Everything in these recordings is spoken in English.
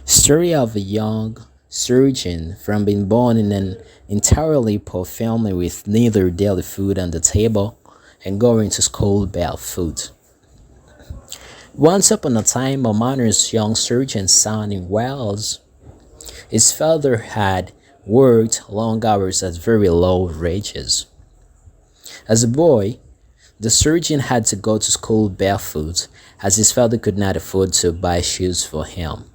Story of a young surgeon from being born in an entirely poor family with neither daily food on the table and going to school barefoot. Once upon a time, a miner's young surgeon's son in Wales, his father had worked long hours at very low wages. As a boy, the surgeon had to go to school barefoot as his father could not afford to buy shoes for him.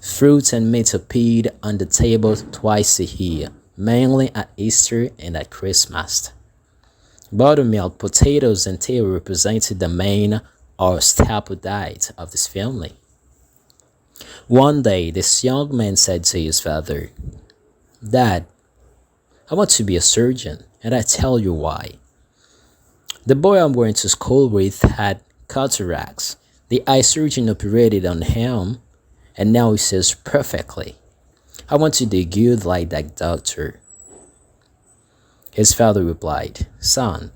Fruits and meat appeared on the table twice a year, mainly at Easter and at Christmas. Buttermilk, potatoes, and tea represented the main or staple diet of this family. One day, this young man said to his father, "Dad, I want to be a surgeon, and I tell you why. The boy I'm going to school with had cataracts. The eye surgeon operated on him, and now he sees perfectly. I want to do good like that doctor." His father replied, "Son,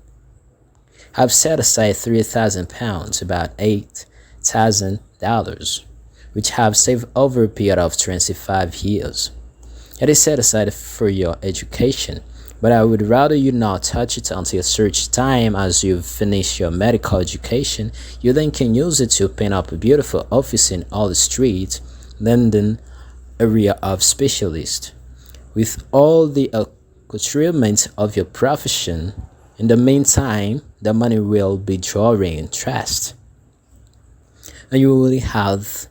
I've set aside £3,000, about $8,000, which have saved over a period of 25 years. It is set aside for your education, but I would rather you not touch it until such time as you've finished your medical education. You then can use it to open up a beautiful office in Old Street, London area of specialist, with all the accoutrements of your profession. In the meantime, the money will be drawing interest, and you will have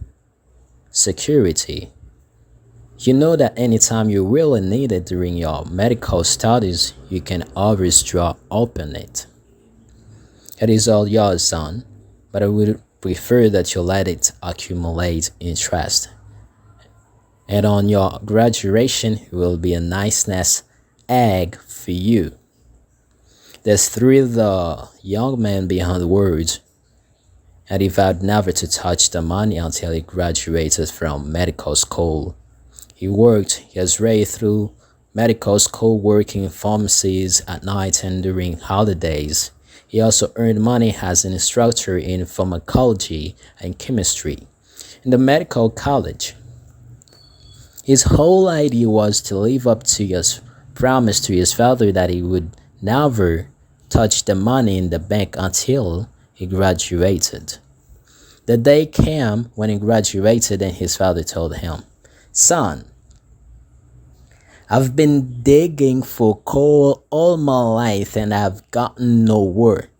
security. You know that anytime you really need it during your medical studies, you can always draw upon it. It is all yours, son, but I would prefer that you let it accumulate interest. And on your graduation, it will be a nice nest egg for you." This thrilled the young man beyond words, and he vowed never to touch the money until he graduated from medical school. He worked his way through medical school, working in pharmacies at night and during holidays. He also earned money as an instructor in pharmacology and chemistry in the medical college. His whole idea was to live up to his promise to his father that he would never touch the money in the bank until he graduated. The day came when he graduated, and his father told him, "Son, I've been digging for coal all my life and I've gotten nowhere.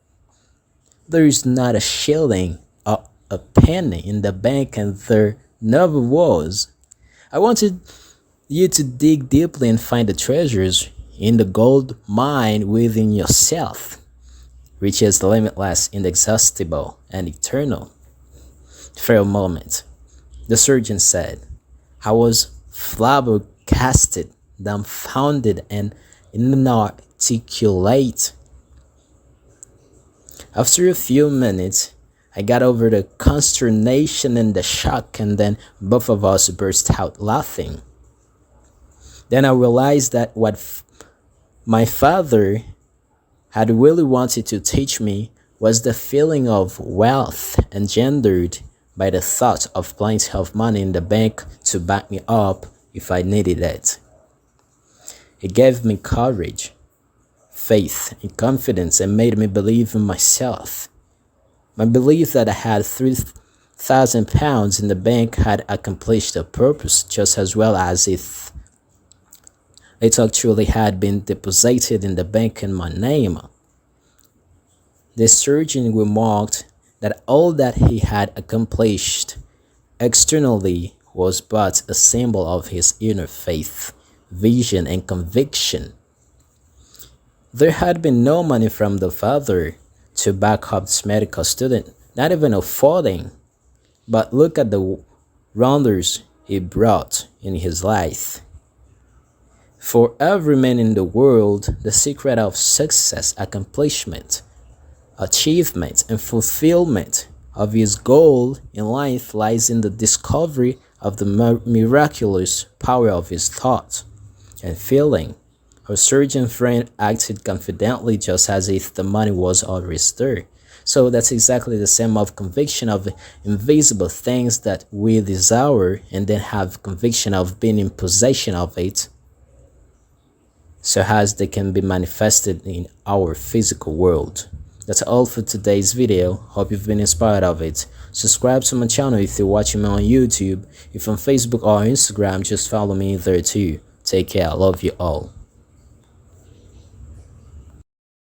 There is not a shilling or a penny in the bank, and there never was. I wanted you to dig deeply and find the treasures in the gold mine within yourself, which is limitless, inexhaustible, and eternal." For a moment, the surgeon said, "I was flabbergasted, dumbfounded, and inarticulate. After a few minutes, I got over the consternation and the shock, and then both of us burst out laughing. Then I realized that what my father had really wanted to teach me was the feeling of wealth engendered by the thought of plenty of money in the bank to back me up if I needed it. It gave me courage, faith, and confidence, and made me believe in myself. My belief that I had £3,000 in the bank had accomplished the purpose just as well as if it actually had been deposited in the bank in my name." The surgeon remarked that all that he had accomplished externally was but a symbol of his inner faith, vision, and conviction. There had been no money from the father to back up this medical student, not even a farthing. But look at the wonders he brought in his life. For every man in the world, the secret of success, accomplishment, achievement, and fulfillment of his goal in life lies in the discovery of the miraculous power of his thought and feeling. Her surgeon friend acted confidently, just as if the money was always there. So that's exactly the same of conviction of invisible things that we desire and then have conviction of being in possession of it, so as they can be manifested in our physical world. That's all for today's video. Hope you've been inspired of it. Subscribe to my channel if you're watching me on YouTube. If on Facebook or Instagram, just follow me there too. Take care. I love you all.